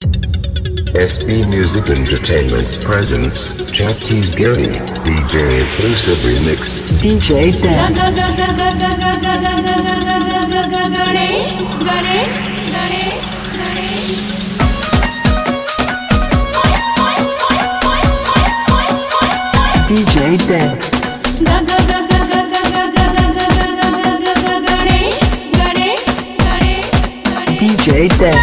SB Music Entertainment's presents Chhattisgarhi DJ Exclusive Remix. DJ Dan. Ganesh, Ganesh, Ganesh, Ganesh. DJ Dan. Ganesh, Ganesh, Ganesh, Ganesh. DJ Dan.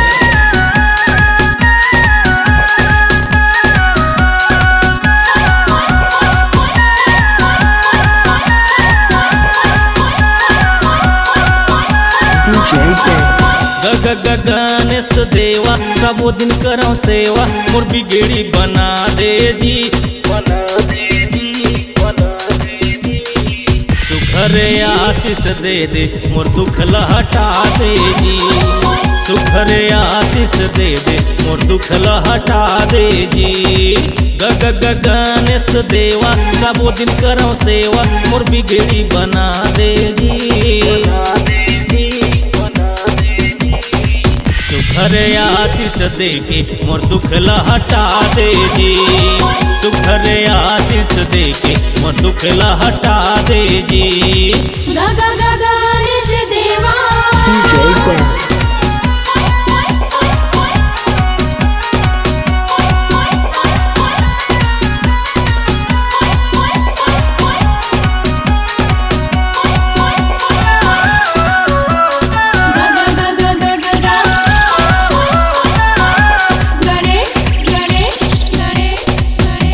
Ganesh देवा सबो दिन करो सेवा मोर बिगड़ी बना दे जी, बना दे जी, बना दे जी। सुखरे आशीष दे दे मोर दुख हटा दे जी, सुखरे आशीष दे दे मोर दुख हटा दे जी। गणेश देवा सबो दिन करो सेवा मोर बिगड़ी बना दे जी, सुखरे आशीष दे के मोर दुख हटा दे जी, सुखरे आशीष दे के मोर दुख हटा दे जी। गणेश देवा DJ Dan.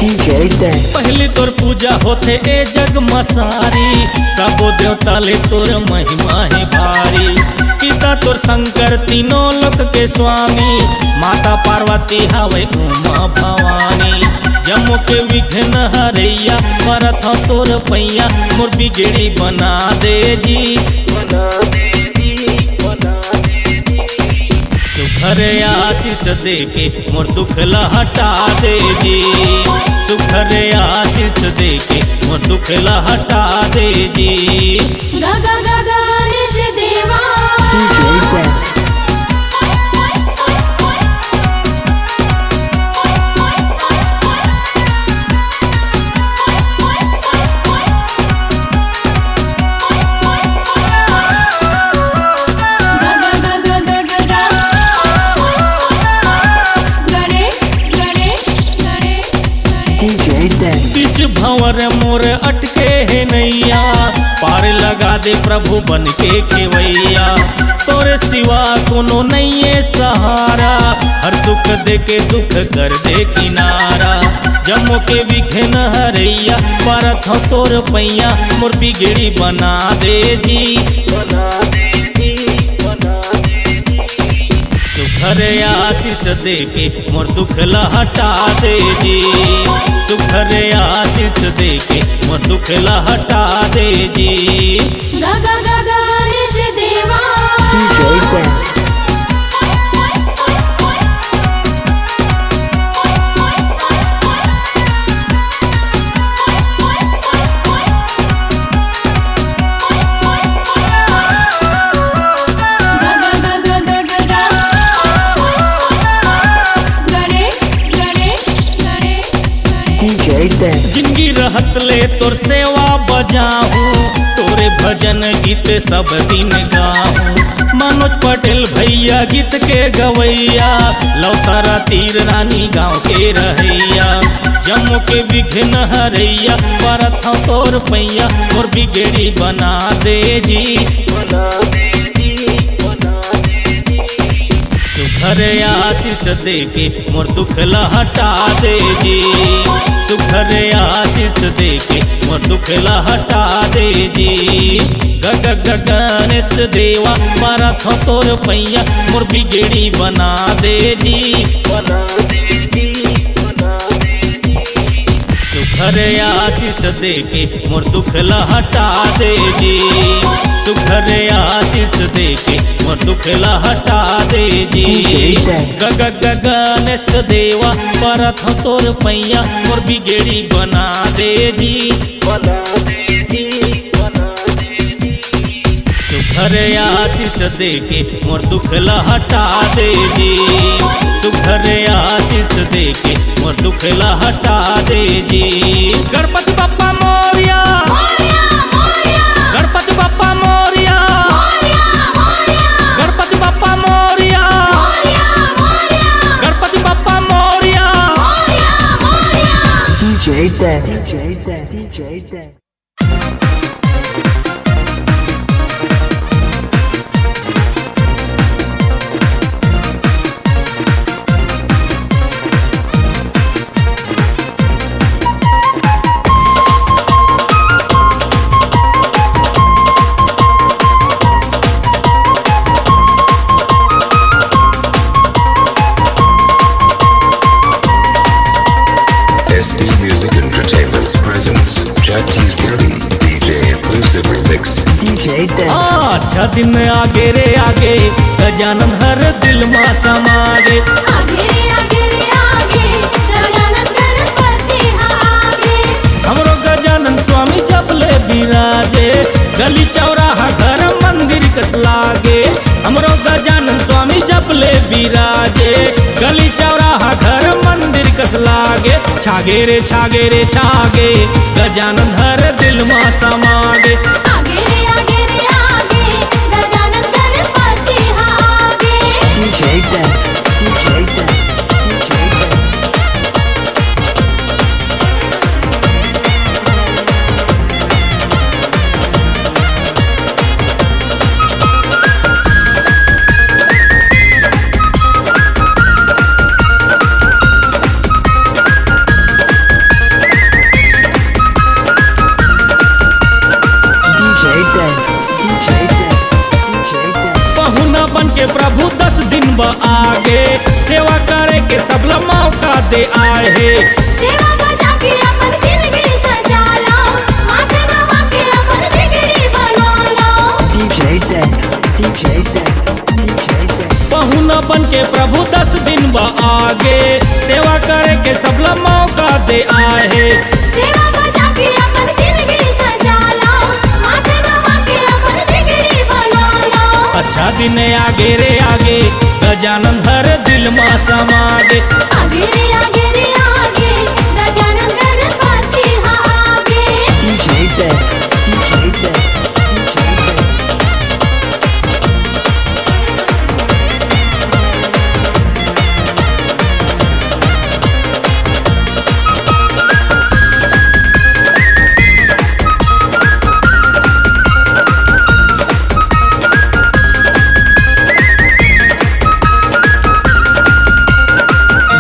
DJ Dan. पहली तोर पूजा होते ए जग मसारी, सबो देवता ले तोर महिमा है भारी। पिता तोर शंकर तीनों लोक के स्वामी, माता पार्वती हवे उमा भवानी। जम्मू के विघ्न हरैया परत तोर पैया मोर बिगड़ी बना दे जी, बना दे जी, बना दे जी। सुखरे आशीष दे के मोर दुख हटा दे जी, सुखरे आशीष दे के मोर दुख हटा दे जी। गणेश देवा DJ Dan. Ganesh, Ganesh, Ganesh, Ganesh. DJ Dan. बीच भंवर मोर अटके है नैया, पार लगा दे प्रभु बन के खेवैया। तोरे सिवा कोनो नहीं सहारा, हर सुख दे के दुख कर दे किनारा। जम्मू के विघ्न हरैया परत हो तोर पैया मोर बिगड़ी बना दे जी, बना दे जी, बना दे जी। सुखरे आशीष दे के मोर दुख हटा दे जी, सुखरे आशीष दे के मोर दुख हटा दे जी। गणेश देवा DJ Dan. Ganesh, Ganesh, Ganesh, Ganesh. DJ Dan. जिंदगी रहत ले तोर सेवा बजाहूँ, तोरे भजन गीत सब दिन गाहूँ। मनोज पटेल भैया गीत के गवैया, लौसारा तीर रानी गाँव के रहैया। जम्मू के विघ्न हरैया परत हो तोर पैया मोर बिगड़ी बना दे जी, बना दे जी, बना दे जी। सुखरे आशीष दे के मोर दुख हटा दे जी, सुखरे आशीष दे के मोर दुख हटा दे जी। गणेश देवा परत हो तोर पैया मोर बिगड़ी बना दे जी, बना दे जी, बना दे जी। सुखरे आशीष दे के मोर दुख हटा दे जी, सुखरे आशीष दे के मोर दुख हटा दे जी। DJ Dan. गणेश देवा परत हो तोर पैया मोर बिगड़ी बना दे जी, बना दे जी, बना दे जी। सुघर आशीष देके मोर दुख ला हटा दे जी, सुघर आशीष देके मोर दुख ला हटा दे जी। गणपति बप्पा मोरिया, गणपति बप्पा मोरिया, गणपति बप्पा मोरिया, गणपति बप्पा मोरिया। DJ Dan, DJ Dan, DJ Dan. SD Music Entertainment's presence, Chhattisgarhi DJ exclusive remix. DJ Dan. अच्छा दिन आगे रे आगे, गजानन हर दिल मा समागे। आगे रे आगे रे आगे, गजानन गणपति आगे। हमरो गजानन स्वामी चपले बिराजे, गली चौराहा घर मंदिर कस लागे। हमरो गजानन स्वामी चपले बिराजे, गली चौराहा घर मंदिर कस लागे। छागे रे छागे रे छागे, गजानन हर दिल मा समागे। आगे रे आगे रे आगे, गजानन गणपति आगे। DJ Dan, DJ Dan, DJ Dan. DJ Dan, DJ Dan, DJ Dan. पहुना बन के प्रभु 10 दिन ब आगे, सेवा करे के सबला मौका दे आए हे। सेवा बजा के अपन जिंदगी सजा लो, माथे नवा के अपन बिगड़ी बना लो। DJ Dan, DJ Dan, DJ Dan. पहुना बन के प्रभु 10 दिन ब आगे, सेवा करे के सबला मौका दे आए हे। सेवा बजा के अपन जिंदगी सजा लो, माथे नवा के अपन बिगड़ी बना लो। अच्छा दिन आगे रे आगे, गजानन हर दिल मा समागे। आगे रे आगे रे आगे, गजानन गणपति आगे। DJ Dan, DJ Dan, DJ Dan.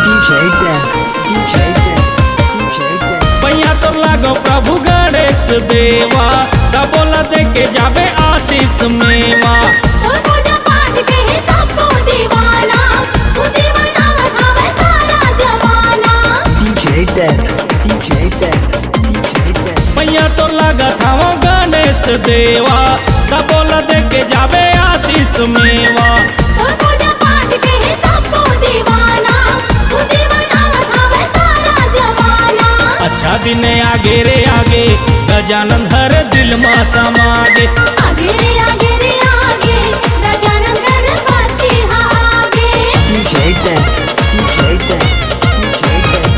DJ Dan, DJ Dan, DJ Dan. पैया तो लागो प्रभु गणेश देवा, बोला दे के जाबे आशीष मेवा। और पूजा पाठ के ही सबको दीवाना, खुशी मनावत हवे सारा जमाना। DJ Dan, DJ Dan, DJ Dan. पैया तो लगा था वो गणेश देवा, बोला दे के जाबे आशीष मेवा। और पूजा पाठ के ही सबको दीवाना, खुशी मनावत हवे सारा जमाना। अच्छा दिन आगे रे आगे, गजानन हर दिल मा समागे। आगे रे आगे रे आगे, गजानन गणपति आगे। DJ Dan, DJ Dan, DJ Dan.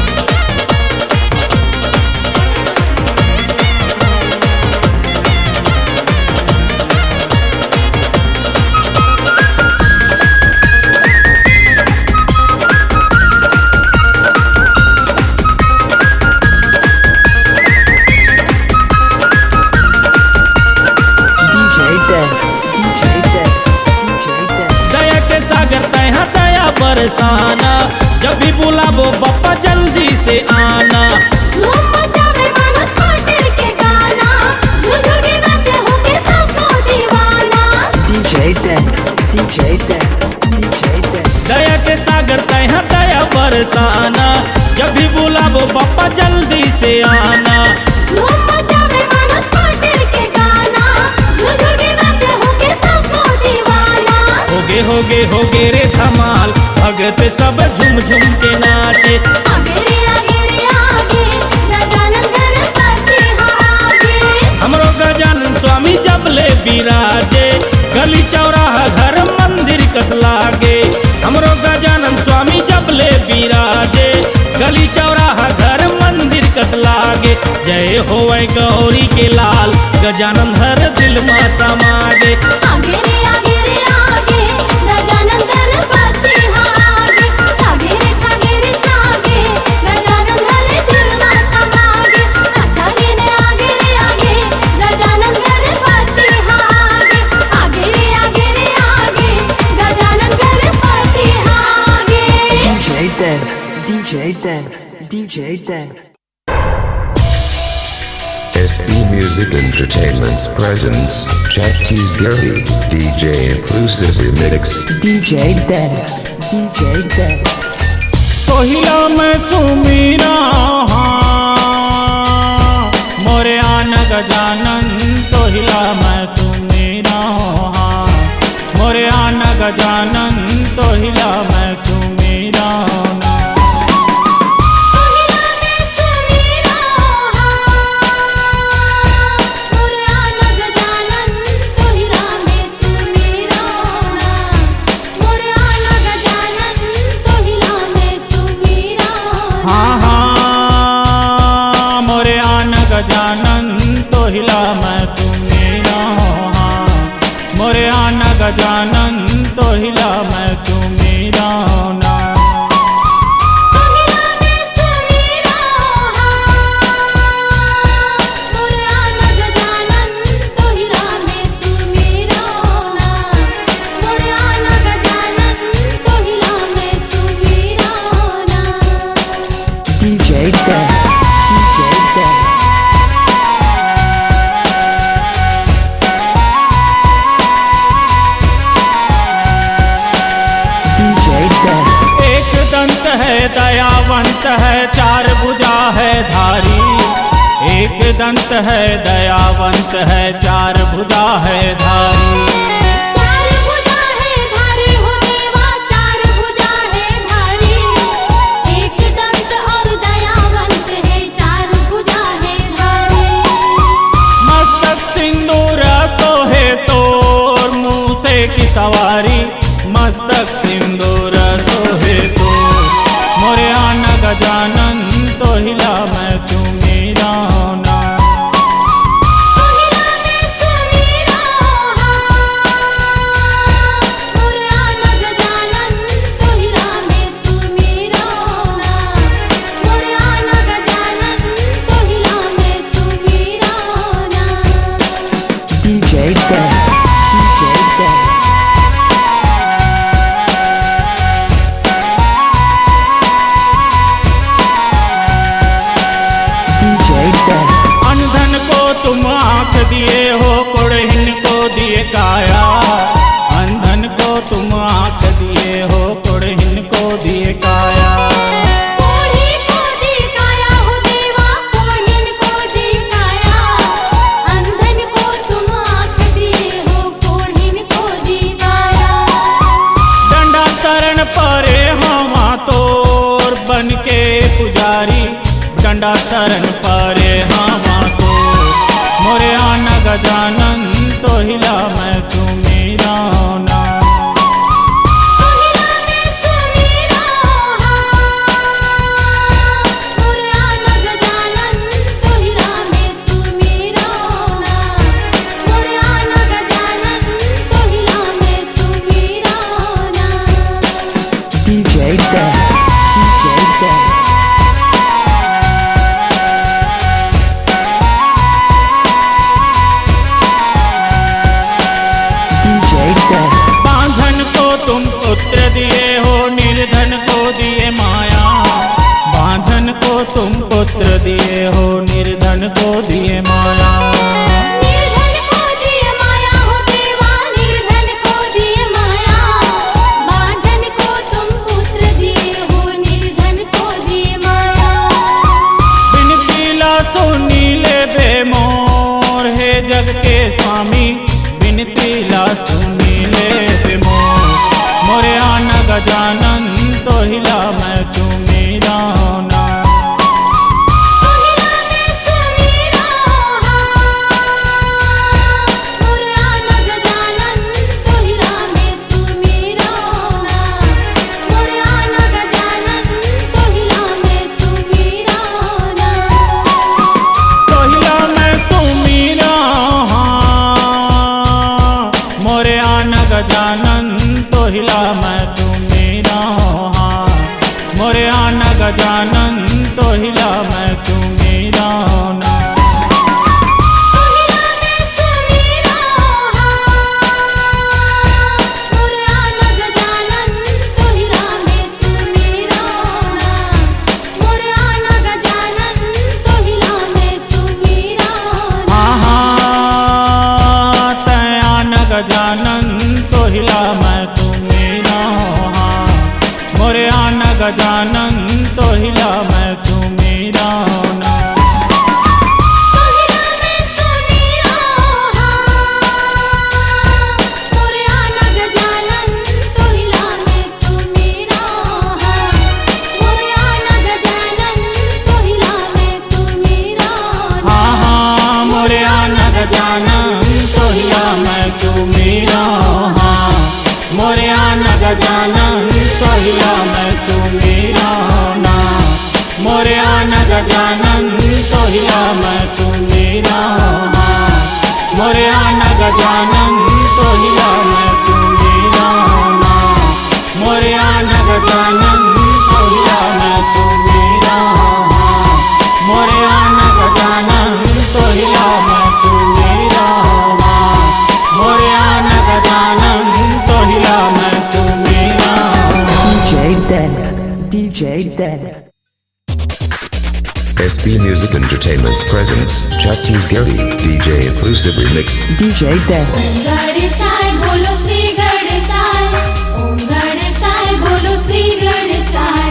DJ Dan, DJ Dan, DJ Dan. दया के सागर तय दया बरसाना, जब भी बुलाबो बप्पा जल्दी से आना। धूम मचावे मनोज पाटिल के गाना, झूझू के नाचे होके सबको दीवाना। DJ Dan, DJ Dan, DJ Dan. दया के सागर तय दया बरसाना, जब भी बुलाबो बप्पा जल्दी से आना। धूम मचावे मनोज पाटिल के गाना, झूझू के नाचे होके सबको दीवाना। होगे रे धमाल, भगत सब झुम झुम के नाचे। आगे रे आगे रे आगे, गजानन गणपति आगे। हमरो गजानन स्वामी जबले बिराजे, कस लागे। हमरो गजानन स्वामी जब ले बिराजे, गली चौराहा घर मंदिर कस लागे। जय होवे गौरी के लाल, गजानन हर दिल में समागे। आगे रे आगे रे आगे, गजानन गणपति आगे। छागे रे छागे, गजानन हर दिल में समागे। छागे रे आगे, गजानन गणपति आगे। आगे रे आगे, गजानन गणपति आगे। DJ Dev, DJ Dev, DJ Dev. SB Music Entertainment's presence, Jagdish Giri, DJ Inclusive Remix. DJ Dev, DJ Dev. तोहिला मैं सुमीरा मोरे आन गजानन, तोहिला मैं सुमीरा मोरे आन गजानन, तोहिला मैं सुमीरा। गजानन तोहिला मैं सुमीरा, मोरे आन गजानन तोहिला मैं सुमीरा ना। DJ Dev, DJ Dev. एक दंत है दयावंत है, चार भुजा है धारी। एक दंत है दयावंत है, चार भुजा है धारी। चार भुजा है धारी हो देवा, चार भुजा है धारी। एक दंत और दयावंत है, चार भुजा है धारी। मस्तक सिंदूर सोहे तोर, मुँह से की सवारी। मस्तक सिंदूर सोहे तोर, मोरे आन गजानन तोहिला मैं सुमीरा ना। तोहिला मैं सुमीरा, मोरे आन गजानन, तोहिला मैं सुमीरा ना। मोरे आन गजानन, तोहिला मैं सुमीरा ना। DJ Dev, DJ Dev. अनधन को तुम आँख दिए हो, कोढ़िन को दिए काया। अंधन को तुम आँख दिए हो, कोढ़िन को दिए काया। कोढ़ी को दी काया हो देवा, कोढ़िन को दी काया। अंधन को तुम आँख दिए हो, कोढ़िन को दी काया। डंडा शरण परे हमा तोर, बन के पुजारी। डंडा शरण परे हमा तोर, मोरे आन गजानन तोहिला मैं सुमीरा ना। तोहिला मैं सुमीरा, मोरे आन गजानन, तोहिला मैं सुमीरा ना। मोरे आन गजानन, तोहिला मैं सुमीरा ना। DJ Dev, DJ Dev. बांधन को तुम पुत्र दिए हो, निर्धन को दिए माया। बांधन को तुम पुत्र दिए हो, निर्धन को दिए माया। निर्धन को दिए माया हो देवा, निर्धन को दिए माया। बांझन को तुम पुत्र दिए हो, निर्धन को दिए माया। बिनती ला सुनी ले बे मोर, हे जग के स्वामी। बिनती ला सुनी ले बे मोर, मोरे आन गजानन तोहिला मैं सुमीरा ना। तोहिला मैं सुमीरा, मोरे आन गजानन, तोहिला मैं सुमीरा मैं सुमेरा हाँ मोरे आना गजानन तो हिला मैं सुमेरा ना। तोहिला मैं सुमेरा मोरे आना गजानन तोहिला मैं सुमेरा मोरे आना गजानन तोहिला मैं सुमेरा हाँ तयान गजानन तो हिला मैं सुमेरा हाँ मोरे आना गजानन तो हिला मैं सुमेरा ना। तोहिला मैं सुमेरा मोरे आना गजानन तोहिला मैं सुमेरा मोरे आना गजानन तोहिला मैं सुमेरा हाँ हाँ मोरे आना गजानन तो हिला मैं सुमेरा हाँ मोरे आना गजानन तो हिला मैं सुमेरा ना। मोरे आना गजानन तो हिला मैं सुमेरा हाँ मोरे आना गजानन तो हिला मैं सुमेरा ना। मोरे आना गजानन तो हिला मैं सुमेरा हाँ मोरे आना गजानन तो हिला मैं सुमेरा हाँ मोरे आना गजानन तो हिला मैं Sumera. DJ Den. SB Music Entertainment's presents Chhattisgarhi DJ Inclusive Remix. DJ Den. ओम गणेशाय बोलो श्री गणेशाय ओम गणेशाय बोलो श्री गणेशाय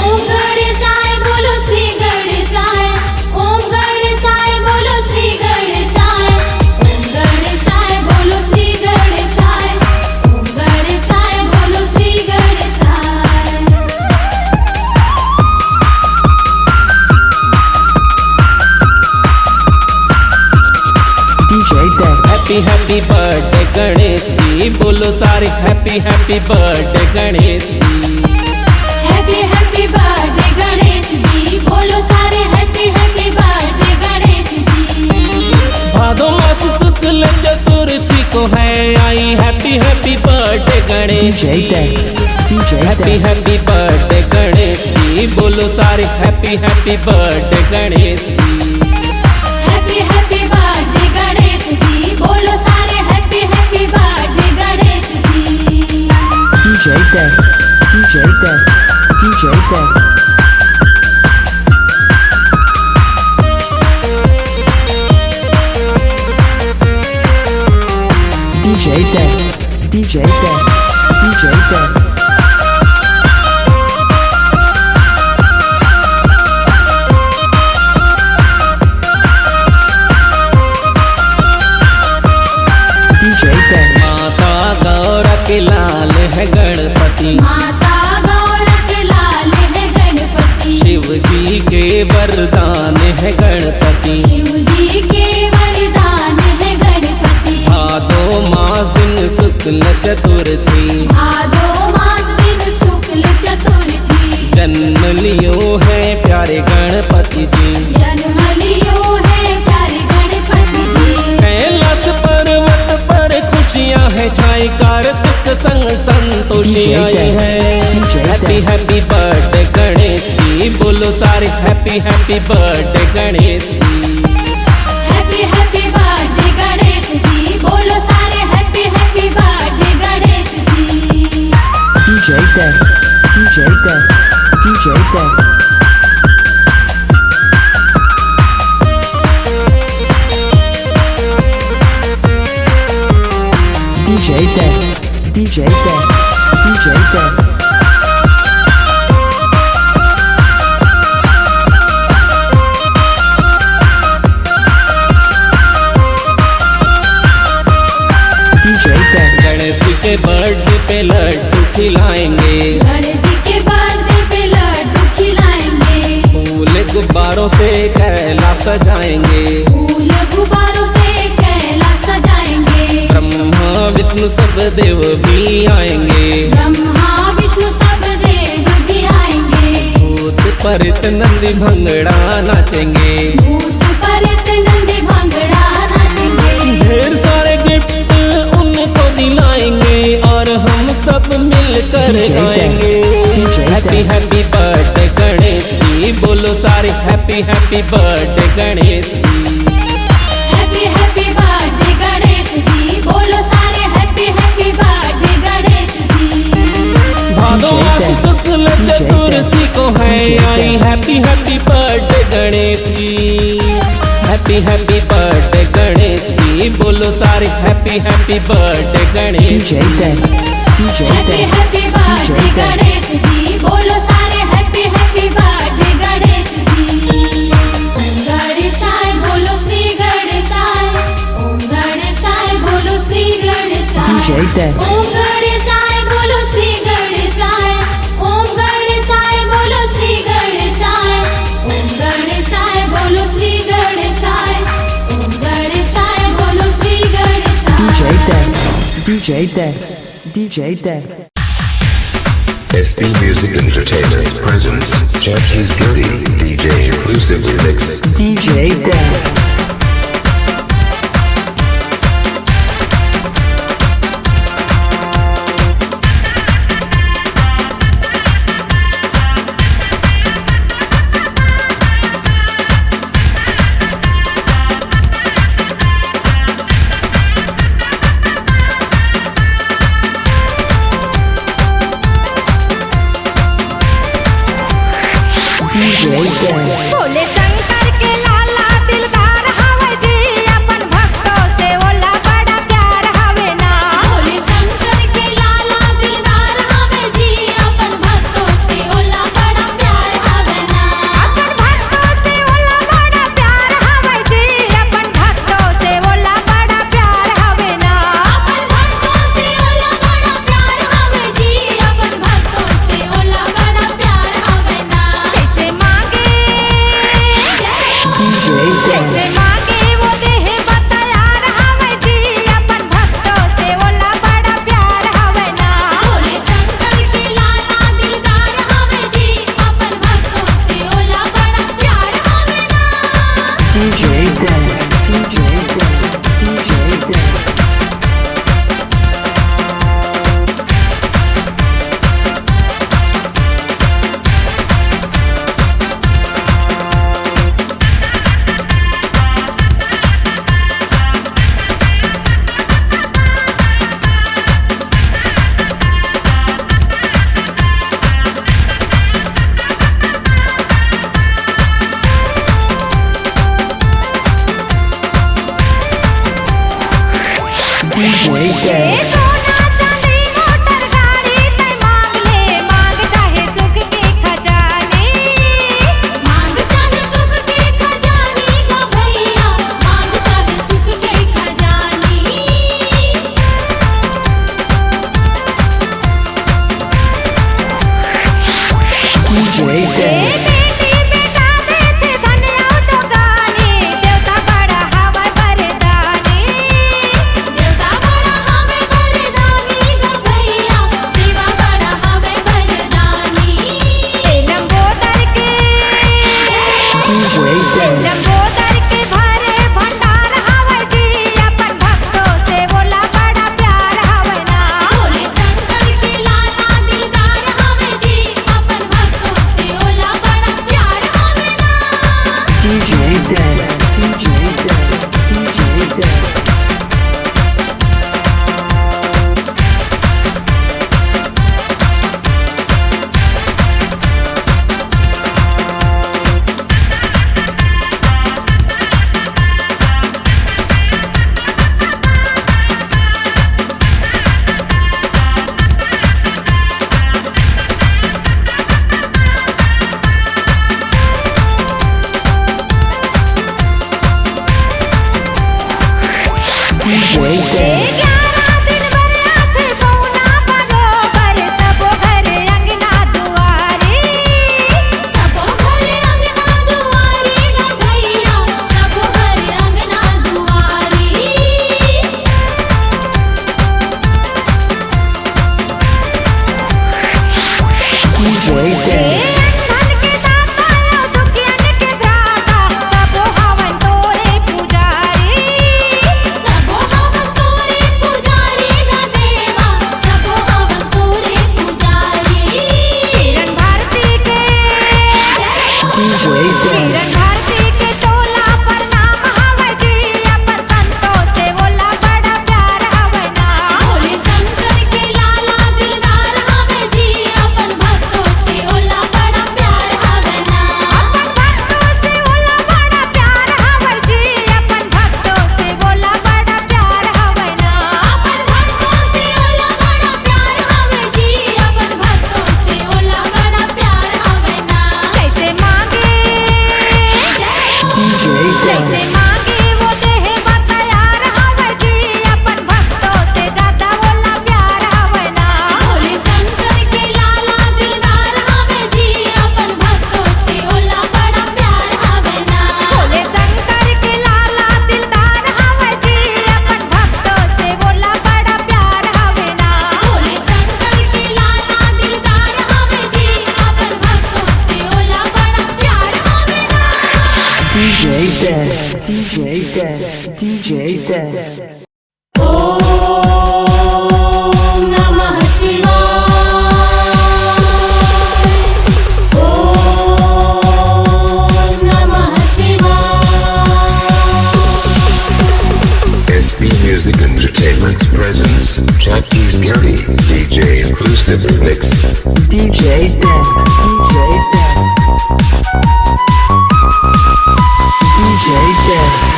ओम गणेशाय बोलो श्री गणेशाय ओम गणेशाय बोलो श्री गणेशाय ओम गणेशाय बोलो श्री गणेशाय ओम गणेशाय बोलो श्री गणेशाय। DJ Den. Happy happy birthday Ganesh ji बोलो सारे हैप्पी हैप्पी बर्थडे गणेश जी। Happy happy birthday Ganesh ji बोलो सारे हैप्पी हैप्पी बर्थडे गणेश जी। भादो मास शुक्ल चतुर्थी को है आई happy happy birthday Ganesh DJ Den. DJ happy Den. Happy birthday Ganesh ji बोलो सारे हैप्पी हैप्पी बर्थडे गणेश जी। Happy happy birthday Ganesh ji बोलो सारे हैप्पी हैप्पी बर्थडे गणेश जी। DJ Den. DJ Den. DJ Den. DJ Den. DJ Den. DJ Den. DJ Den. माता गौरा के लाल है गणपति माता गौरा के लाल है गणपति शिव जी के वरदान है गणपति शिव जी के वरदान है गणपति भादो मास दिन शुक्ल चतुर्थी भादो मास दिन शुक्ल चतुर्थी जन्म लियो है प्यारे गणपति जी। जन्म लियो है प्यारे गणपति जी। कैलाश पर्वत पर खुशियां है छाई कार्तिक संग संतोषी आई है। Happy happy birthday Ganesh ji बोलो सारे हैप्पी हैप्पी बर्थडे गणेश जी। Happy happy birthday Ganesh ji बोलो सारे हैप्पी हैप्पी बर्थडे गणेश जी। DJ Den. DJ Den. DJ Den. DJ Den. DJ Den. DJ Den. DJ Den. Ganesh ji के बर्थडे पे लड्डू खिलाएंगे गणेश जी के बर्थडे पे लड्डू खिलाएंगे फूल गुब्बारों से कैलाश सजाएंगे फूल गुब्बारों से कैलाश सजाएंगे ब्रह्मा विष्णु सब देव भी आएंगे ब्रह्मा विष्णु सब देव भी आएंगे भूत परित नंदी भंगड़ा नाचेंगे भूत परित नंदी भंगड़ा नाचेंगे ढेर सारे गिफ्ट उनको दिलाएंगे और हम सब मिल कर आएंगे। Happy happy birthday Ganesh ji, बोलो सारे हैप्पी हैप्पी बर्थडे गणेश जी। Happy happy birthday Ganesh ji, बोलो सारे हैप्पी हैप्पी बर्थडे गणेश जी। भादो मास शुक्ल चतुर्थी को है आई हैप्पी हैप्पी बर्थडे गणेश जी। Happy happy birthday Ganesh ji, बोलो सारे हैप्पी हैप्पी बर्थडे गणेश जी। Happy happy birthday Ganesh ji, बोलो सारे हैप्पी हैप्पी बर्थडे गणेश जी। ओम गणेशाय बोलो श्री गणेशाय, ओम गणेशाय बोलो श्री गणेशाय, ओम गणेशाय बोलो श्री गणेशाय, ओम गणेशाय बोलो श्री गणेशाय, ओम गणेशाय बोलो श्री गणेशाय, ओम गणेशाय बोलो श्री गणेशाय। DJ Dev. SB Music Entertainment presents Chatty's Gilly DJ Inclusive Remix. DJ Dev. Bhole Shankar के लाला दिलदार हवे जी, अपन भक्तों से ओला बड़ा प्यार हवे ना। भोले शंकर के लाला दिलदार हवे जी, अपन भक्तों से ओला बड़ा प्यार हवे ना। अपन भक्तों से ओला बड़ा प्यार हवे जी, अपन भक्तों से ओला बड़ा प्यार हवे ना। अपन भक्तों से ओला बड़ा प्यार हवे जी, अपन भक्तों से ओला बड़ा प्यार हवे ना। जैसे मांगे जैसे मांगे वो देह बतायार हवे जी, अपन भक्तों से ओला बड़ा प्यार हवे ना। भोले शंकर के लाला दिलदार हवे जी, अपन भक्तों से ओला बड़ा प्यार हवे ना। DJ Dev. सोना चांदी मोटर गाड़ी तय मांग ले, मांग चाहे सुख के खजाने, मांग चाहे सुख के खजाने गो भैया, मांग चाहे सुख के खजाने। बेटी बेटा देते धन्य तो गाने, देवता बड़ा हवा बरदाने, देवता बड़ा हवे बरदानी गो भैया, देवा बड़ा हवे बरदानी। लंबोदर के भरे भंडार हवे जी, अपन भक्तों से ओला बड़ा प्यार हवे ना। भोले शंकर के लाला दिलदार हवे जी, अपन भक्तों से ओला बड़ा प्यार हवे ना। DJ Dev. DJ Dan. Om नमः शिवाय ॐ नमः शिवाय SB Music Entertainment's presence, Chatties Gary, DJ Inclusive Mix. DJ Dan.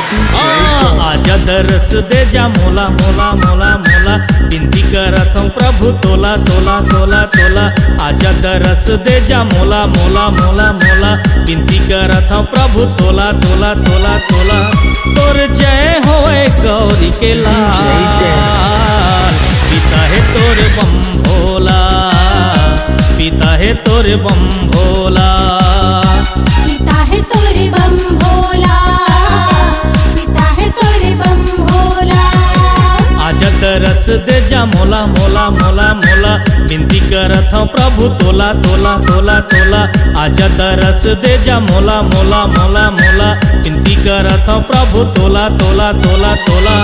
आजा दरस दे जा मोला मोला मोला मोला विनती करत हूँ प्रभु तोला तोला तोला तोला आजा दरस दे जा मोला मोला मोला मोला विनती करत हूँ प्रभु तोला तोला तोला तोला तोर जय होए गौरी के लाल पिता है तोर बम भोला पिता है तोर बम भोला पिता है तोरे बम भोला पिता है तोरे बम भोला आजा दरस दे जा मोला मोला मोला मोला विनती करत हूँ प्रभु तोला तोला तोला तोला आजा दरस दे जा मोला मोला मोला मोला विनती करत हूँ प्रभु तोला तोला तोला तोला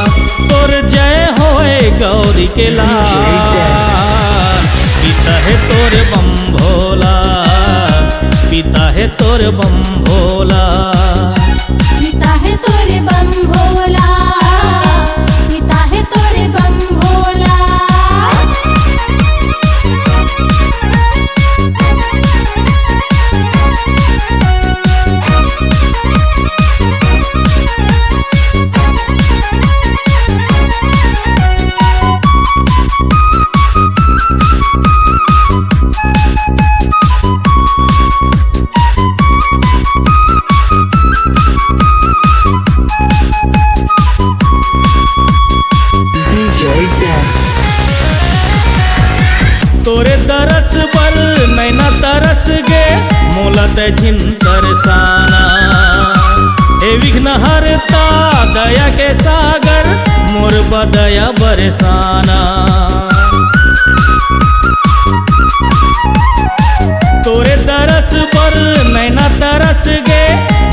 तोर जय होए गौरी के लाल पिता है तोर बम भोला पिता है तोर बम भोला पिता है तोरे बम भोला पिता है तोरे बम भोला तोरे दरस पर नैना तरस गे मोला तझिन तरसाना हे विघ्न हरता दया के सागर मोर बदया बरसाना तोरे दरस पर नैना तरस गे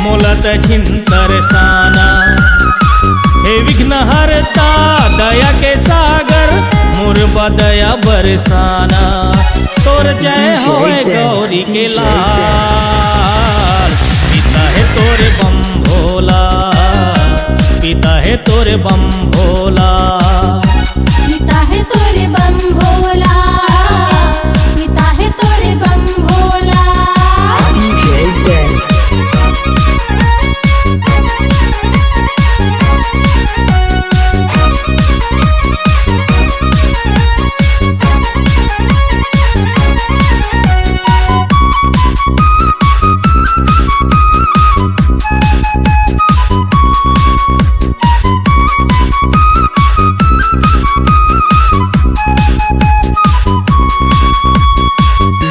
मोला तझिन तरसाना हे विघ्न हरता दया के सागर मोर बदया बरसाना तोर जय होए गौरी के लाल पिता है तोरे बम भोला पिता है तोरे बम भोला पिता है तोरे बम भोला पिता है तोरे बम Bhola DJ Dan.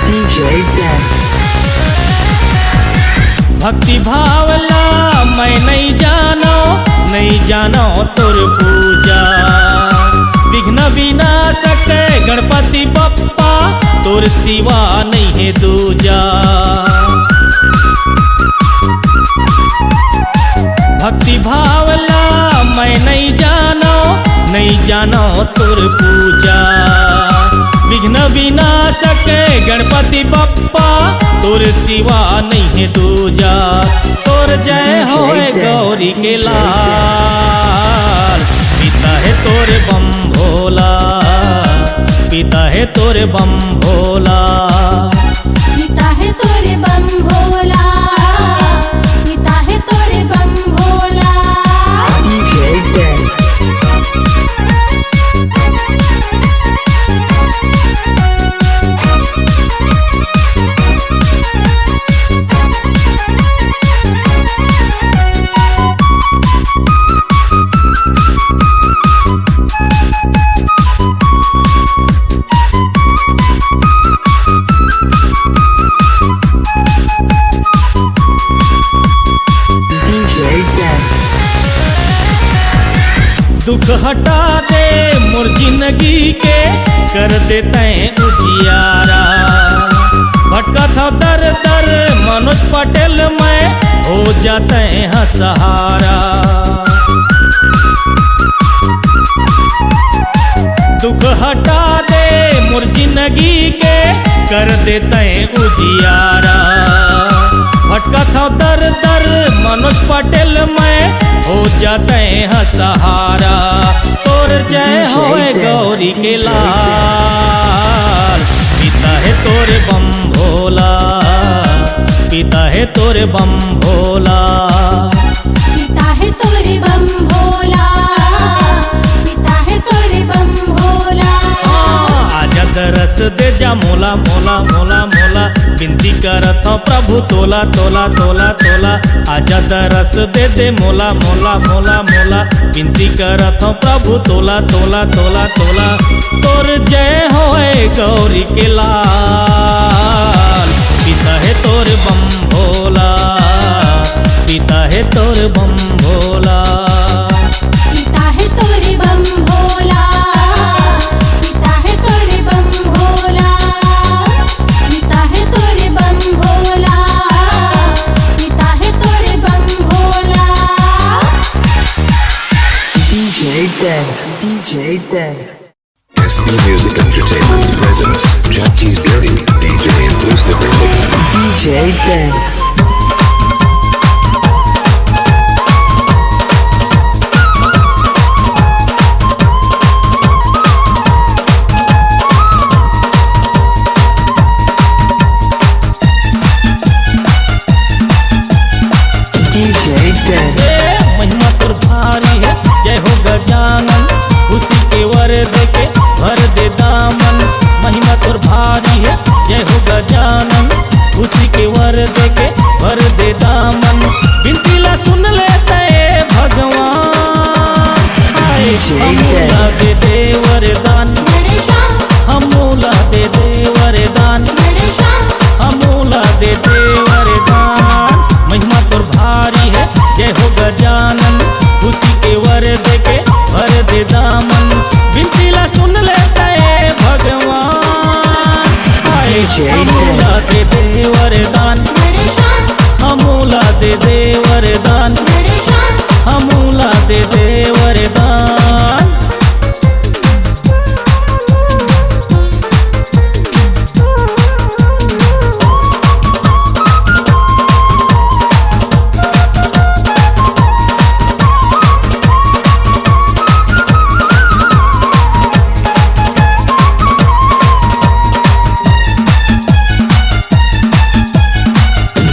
DJ Dan. भक्ति भावला मैं नहीं जानो तोर पूजा विघ्न विनाशक गणपति बप्पा तोर सिवा नहीं है दूजा भक्ति भावला मैं नहीं जानो तोर पूजा विघ्न विनाशक गणपति बप्पा तोर सिवा नहीं है दूजा तोर जय होए गौरी के लाल पिता है तोर बम भोला पिता है तोर बम भोला पिता है तोरे बम भोला पिता है तोरे बम Bhola DJ Dan. DJ Dan. दुख हटा दे मोर जिंदगी के कर देते उजियारा भटका था दर दर मनोज पटेल मैं हो जाते हैं सहारा। दुख हटा दे मोर जिंदगी के, कर देते हैं उजियारा। भटका था दर दर मनोज पटेल में, हो जाते हैं सहारा। तोर जय होए गौरी के लाल, पिता है तोरे बम भोला, पिता है तोरे बम भोला, पिता है तोरे बम भोला, पिता है तोरे बम भोला। आजा दरस दे जा मोला मोला मोला मोला, विनती करत हूँ प्रभु तोला तोला तोला तोला। आजा दरस दे दे मोला मोला मोला मोला, विनती करत हूँ प्रभु तोला तोला तोला तोला। तोर जय होए गौरी के लाल, पिता है तोर बम भोला, पिता है तोर बम भोला, पिता है तोरे बम भोला, पिता है तोरे बम भोला, पिता है तोरे बम भोला, पिता है तोरे बम Bhola. DJ Dev, DJ Dev. SB Music Entertainment's presents Jagdish Giri, DJ Inclusive Remix. DJ Dev. DJ Dev. महिमा तुर भारी है, जय हो गजानन, खुशी के वर दे के भर दे दामन। महिमा तुर भारी है, जय हो गजानन, खुशी के वर दे के भर दे दामन। बिनती ला सुन लेते भगवान, हमूला दे दे वरदान, हमूला दे दे वरदान, हमूला दे दे वरदान। महिमा तुर भारी है, जय हो गजानन, खुशी के वर दे के भर दे दामन। बिनती ला सुन लेते भगवान, हमूला दे दे वरदान, हमूला दे दे वरदान, हमूला दे दे वरदान।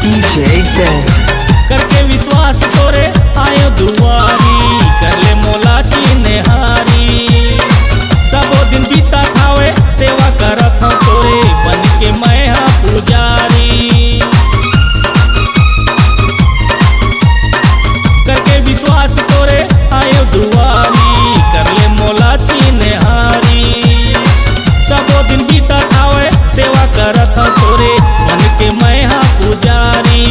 DJ Dev. करके विश्वास तोरे आयो दुआरी, कर ले मोला चीने हारी। सबो दिन बीता थावे सेवा करत हूँ तोरे, बन के मैं हाँ पुजारी। करके विश्वास तोरे आयो दुआरी, कर ले मोला चीने हारी। सबो दिन बीता थावे सेवा करत हूँ तोरे, बन के मैं हाँ पुजारी।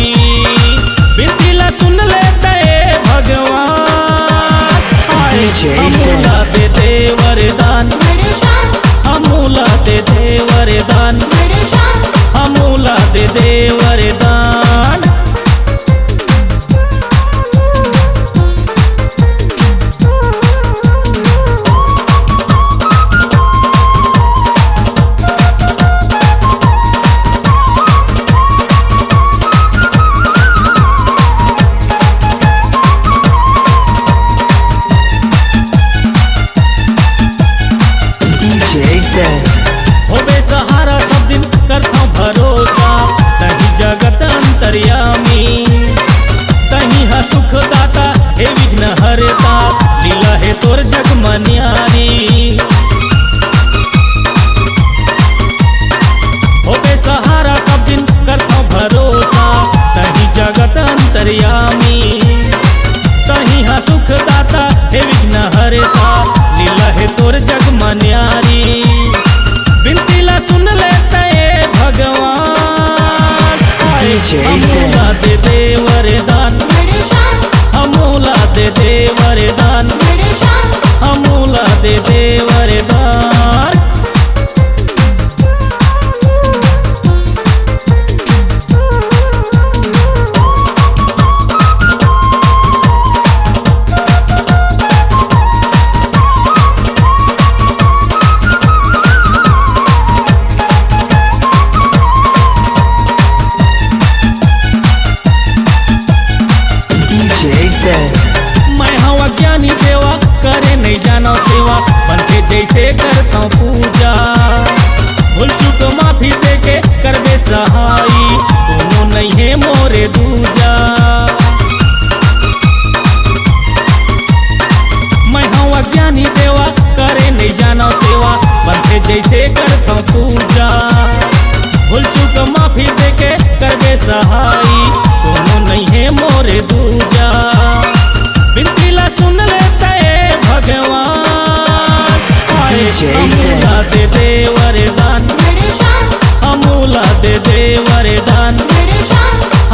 बिनती ला सुन लेते भगवान, हमूला दे दे वरदान, हमूला दे दे वरदान, हमूला दे दे वरदान। DJ Dev. हो बेसहारा सब दिन करता भरोसा, तही जगत अंतर्यामी, तही हा सुख दाता हे विघ्न हरता, लीला है तोर जग मन्यारी। हो बेसहारा सब दिन करता भरोसा, तही जगत अंतर्यामी, तही हा सुख दाता हे विघ्न हरता, लीला है तोर जग मन्यारी। बिनती ला सुन लेते भगवान, हमूला दे दे वरदान, हमूला दे दे वरदान, हमूला दे दे वरदान। सहाई कोनो नहीं है मोरे दूजा। मैं हूँ अज्ञानी देवा करे नहीं जाना सेवा बनते जैसे करता पूजा। भूल चूक माफी देके करबे सहाई कोनो नहीं है मोरे दूजा। बिनती ला सुन लेते भगवान अमूला दे दे वरदान अमूला दे दे वरदान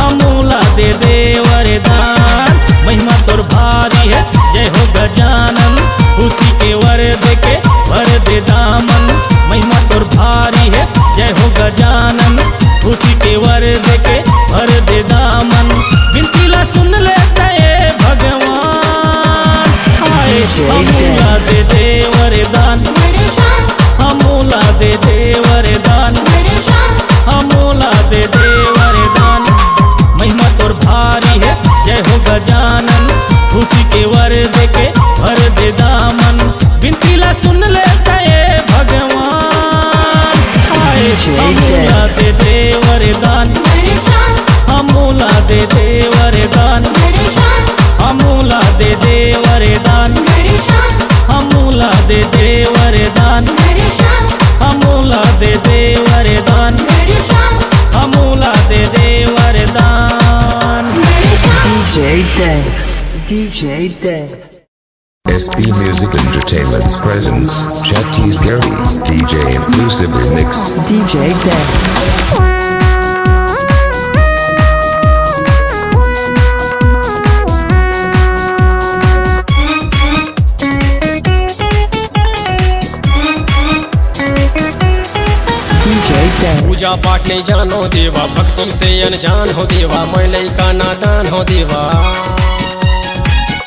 अमूला दे दे वरदान। महिमा तोर भारी है जय हो गजानन खुशी के वर दे के भर दे दामन। महिमा तोर भारी है जय हो गजानन खुशी के वर दे के भर दे दामन। बिनती ला सुन लेते भगवान अमूला दे दे वरदान अमूला दे दे वरदान अमूला दे दे वरदान। महिमा तोर भारी है जय हो गजानन खुशी के वर दे के भर दे दामन। बिनती ला सुन लेते भगवान अमूला दे दे वरदान अमूला दे दे वरदान अमूला दे दे वरदान अमूला दे दे वरदान अमूला दे दे वरदान अमूला दे दे वरदान। DJ Dev, DJ Dev. SB Music Entertainment's presents Chattis Gary DJ Inclusive Remix. DJ Dev. पूजा पाठ नहीं जानो देवा भक्ति से अनजान हो देवा मैं लइका नादान हो देवा।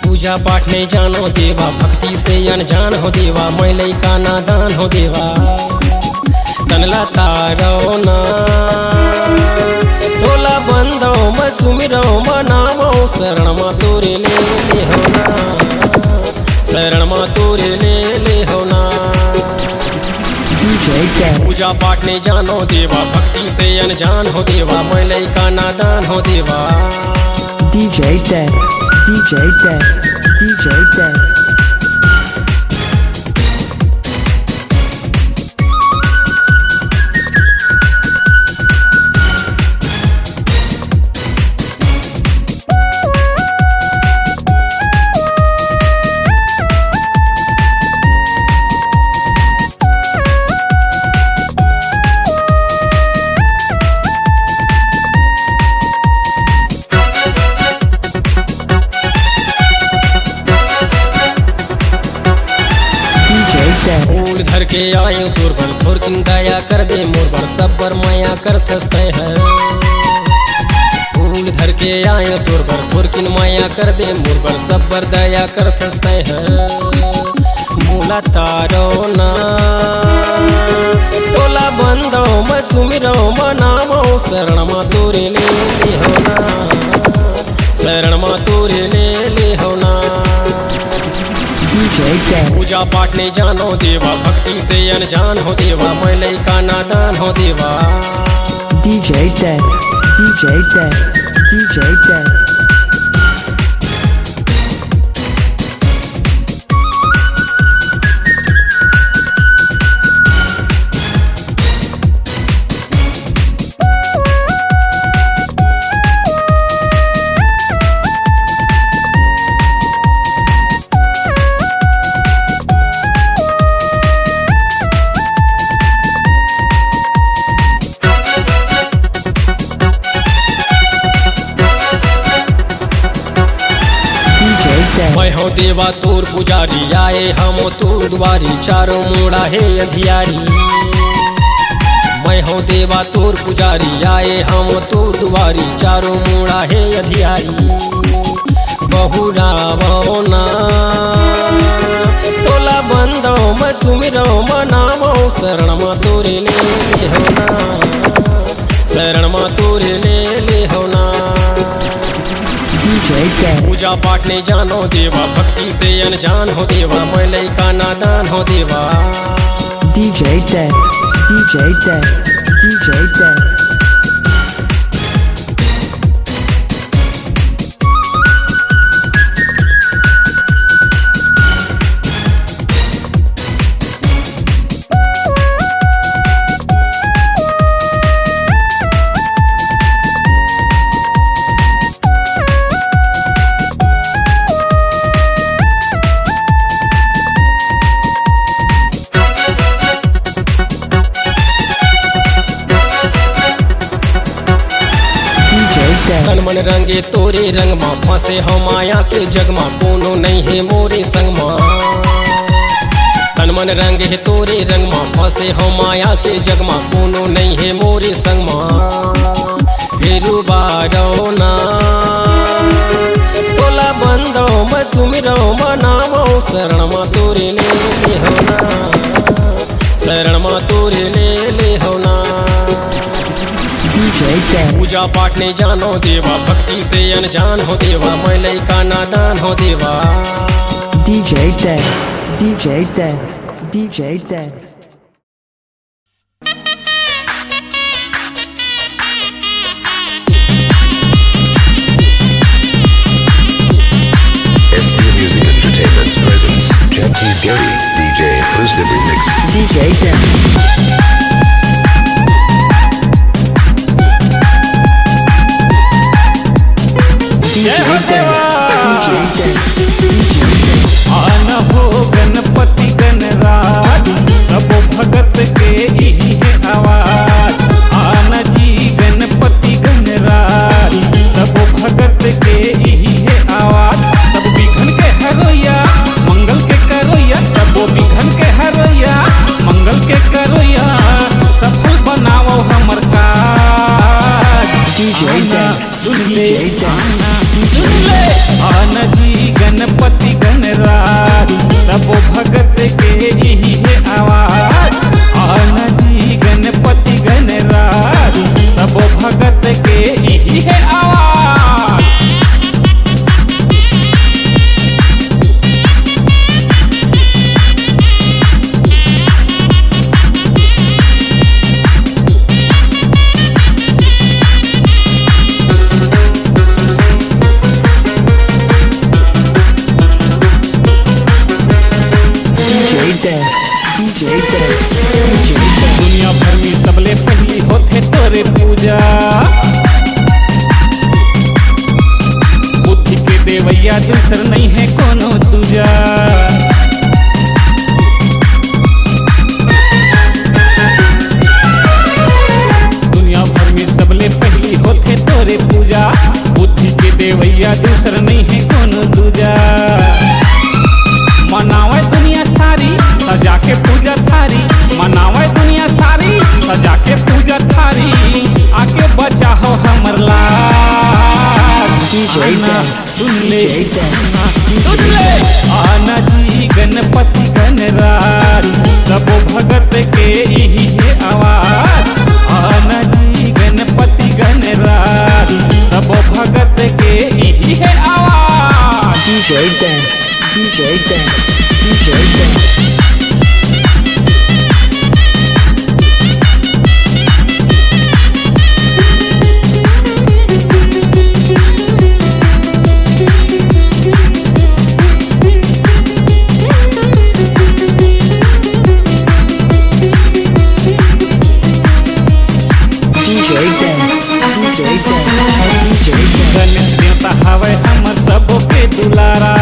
पूजा पाठ नहीं जानो देवा भक्ति से अनजान हो देवा मैं लइका नादान हो देवा। तनला तारो ना तोला बंदो मैं सुमिरो मनावो शरण मा तोरे ले हो ना शरण मा तोरे ले हो ना। DJ Dev. पूजा पाठ नहीं जानो देवा भक्ति से अनजान हो देवा मैं लइका नादान हो देवा। DJ Dev, DJ Dev, DJ Dev. फूल धर के आयो दुर्बल फुरकिन दया कर दे मोरबर सब्बर माया करते है। फूल धर के आयो दुर्बल फुरकिन माया कर दे मोरबर सब्बर दया करते है। मूला तारो ना तोला बंदो मैं सुमिरो मनावो शरण मा तोरे ले हो ना शरण मा तोरे ले हो ना। DJ Dev. पूजा पाठ नहीं जानो देवा भक्ति से अनजान हो देवा मैं लइका नादान हो देवा। DJ Dev, DJ Dev, DJ Dev. मैं हो देवा तोर पुजारी आए हम तोर द्वारी चारों मोड़ा है अधियारी। मैं हो देवा तोर पुजारी आए हम तोर द्वारी चारों मोड़ा है अधियारी। बहुरावो ना तोला बंदो मैं सुमिरो मनावो शरण मा तोरे ले हो ना शरण मा तोरे ले हो ना। DJ Dev. पूजा पाठ नहीं जानो देवा भक्ति से अनजान हो देवा मैं लइका नादान हो देवा। DJ Dev, DJ Dev, DJ Dev. तन मन रंगे तोरे रंग मा फंसे हो माया के जग मा कोनो नहीं है मोरे संग मा तन मन रंगे तोरे रंग मा फंसे हो माया के जग मा कोनो नहीं है मोरे संग मा फेरू बारो ना तोला बंदो मैं सुमिरो मनावो शरण मा तोरे ले हो ना शरण मा तोरे ले हो ना DJ Dan, पूजा पाठ नहीं जानो देवा भक्ति से अनजान हो देवा मैं लइका नादान हो देवा DJ Dan, DJ Dan, DJ Dan. SB Music Entertainment's presents Jagdish Gary, DJ Inclusive Remix. DJ Dan. DJ Dan, DJ Dan, DJ Dan. आन हो गणपति गणराज सब भगत के यही है आवाज आन जी गणपति गणराज सब भगत के यही है आवाज सब विघ्न के हरोया मंगल के करोया सब विघ्न के हरोया मंगल के करोया सफल बनाओ हमर काज DJ Dan, सुन ले DJ Dan, सुन ले आन जी गणपति गणराज सब भगत के यही है आवाज आन जी गणपति गणराज सब भगत के यही है आवाज DJ Dan, DJ Dan, DJ Dan. दुनिया भर में सबले पहली होते तोरे पूजा बुद्धि के देवैया दूसर नहीं है कोनो दूजा दुनिया भर में सबले पहली होते तोरे पूजा बुद्धि के देवैया दूसर नहीं है कोनो दूजा मनावे दुनिया सारी सजा के पूजा थारी मनावे दुनिया सारी सजा के पूजा थारी आके बचा हो हमर लाज DJ Dan, सुन ले DJ Dan, सुन ले आना जी गणपति गणराज सब भगत के यही है आवाज आना जी गणपति गणराज सब भगत के यही है आवाज DJ Dan, DJ Dan, DJ Dan. DJ Dan, DJ Dan, DJ Dan. Ganesh देवता हवे हमर सबो के दुलारा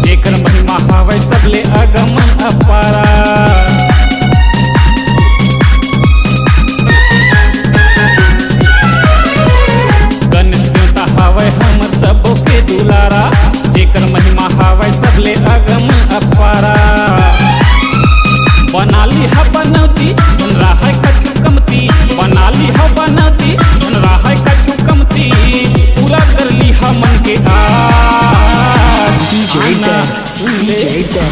जेकर महिमा हवे सबले अगम अपारा गणेश देवता हवे हमर सबो के दुलारा जेकर महिमा हवे सबले अगम अपारा बनाली ह बनौती जन रहा कछु कमती बनाली ह बनौती जन रहा कछु कमती पूरा कर ली ह मन के आस DJ Dan, DJ Dan,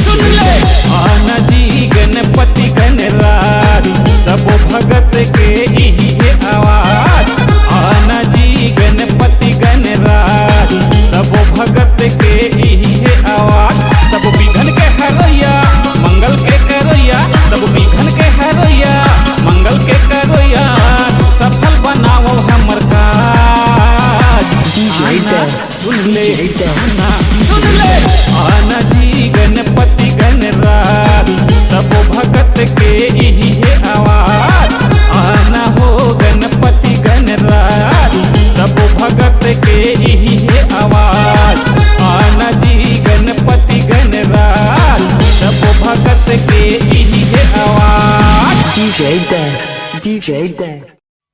सुन ले आना जी गणपति गणराज सब भगत के यही है आवाज आना जी गणपति गणराज सब भगत के यही है आवाज सब विघ्न के हरैया मंगल के करैया सब विघ्न के हरैया मंगल के करैया सफल बनाओ हमर काज DJ Dan, सुन ले DJ Dan, सुन ले आना जी गणपति गणराज सब भगत के यही है आवाज आना हो गणपति गणराज सब भगत के यही है आवाज आना जी गणपति गणराज सब भगत के यही है आवाज DJ Dan, DJ Dan.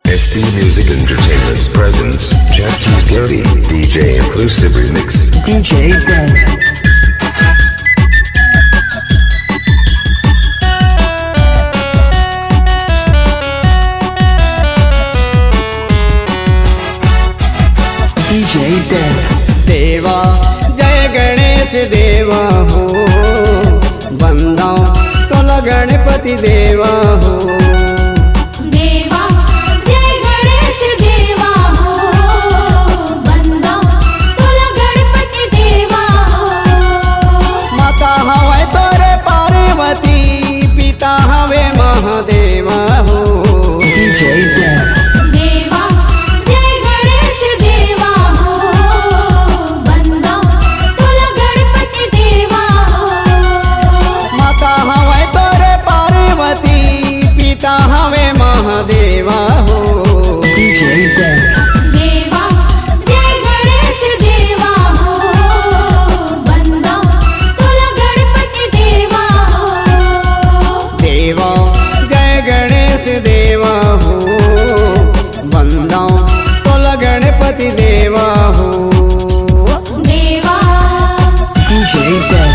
SB Music Entertainment's presents Jack T's Gary DJ Inclusive Remix. DJ Dan. DJ Dan. देवा जय गणेश देवा हो, बंदा तोला गणपति देवा हो। देवा जय गणेश देवा हो, बंदा तुला गणपति देवा हो। माता हवे तोरे पार्वती, पिता हवे महादेवा हो। DJ Dan. देवा जय गणेश देवा हो, बंदा तुला गणपति देवा हो। माता हवे तोरे पार्वती, पिता हवे महादेवा हो। DJ Dan. देवा जय गणेश देवा हो, बंदा तुला गणपति देवा हो। देवा जय गणेश देवा हो, बंदा तोला गणपति देवा हो। देवा DJ Dan.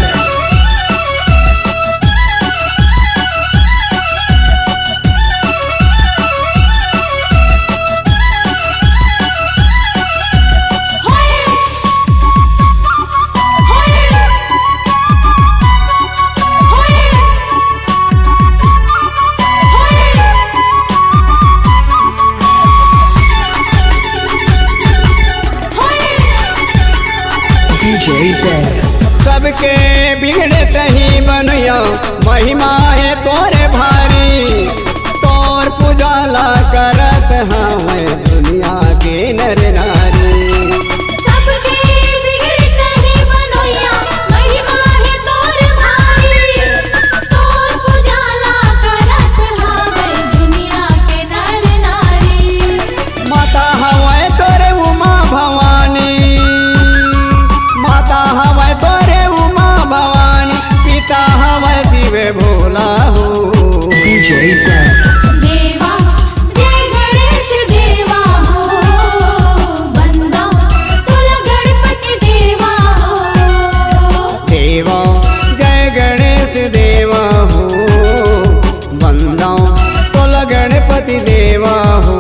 DJ Dan. सबके बिगड़े तही बनया, महिमा है तोरे भारी। तोर पुजाला करत हमें दुनिया के नर नारी। सबके बिगड़त ही बनोया, महिमा है तोर भारी। तोर पुजाला करत हवे दुनिया के नर नारी। माता हवे तोरे उमा भवानी, माता हवे तोरे उमा भवानी, पिता हवे शिव भोला हो। DJ Dan. देवा जय गणेश देवा हो, बंदा तुला गणपति देवा हो। देवा जय गणेश देवा हो, बंदा तोला गणपति देवा हो।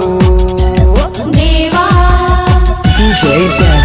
देवा DJ Dan.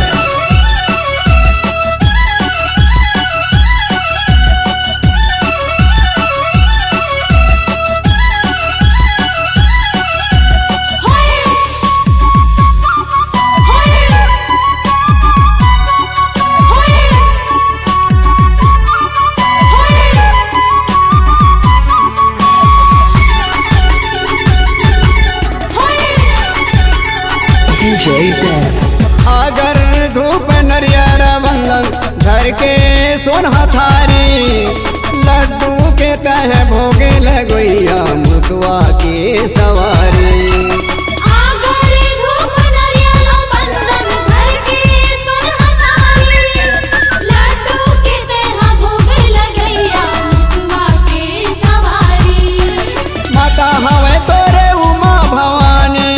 DJ Dan. अगर धूप नरियर बंदन घर के सोना थारी, लड्डू के तह भोगे लगोइया मुसवा के सवारी। आगरे धूप नरियल बंदन घर के सोना थारी, लड्डू के तेहा भोग लगैया मुसवा के सवारी। माता हवे तोरे उमा भवानी,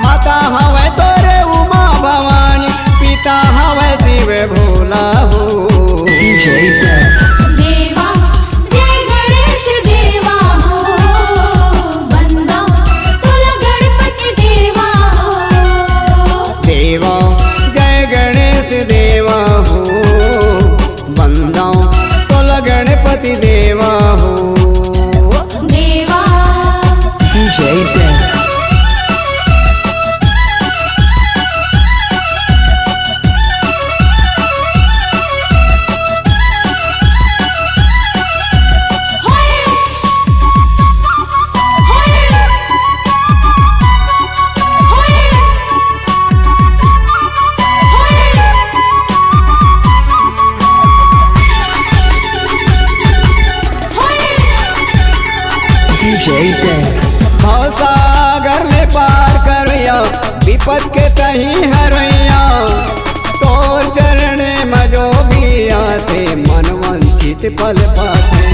माता हवे तोरे उमा भवानी, पिता हवे शिव भोला हो। DJ Dan. देवा जय गणेश देवा हो, बंदा तुला गणपति देवा हो। देवा जय गणेश देवा हो, बंदा तोला गणपति देवा हो। देवा DJ Dan. DJ Dan. भवसागर ले पार करिया, विपद के तही हरैया। तोर चरण मजो भी आते, मन वंचित फल पाते।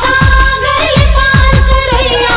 सागर पार करैया,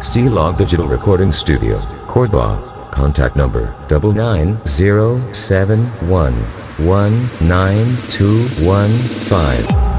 C-Log Digital Recording Studio, Cordoba. Contact number 99071192115.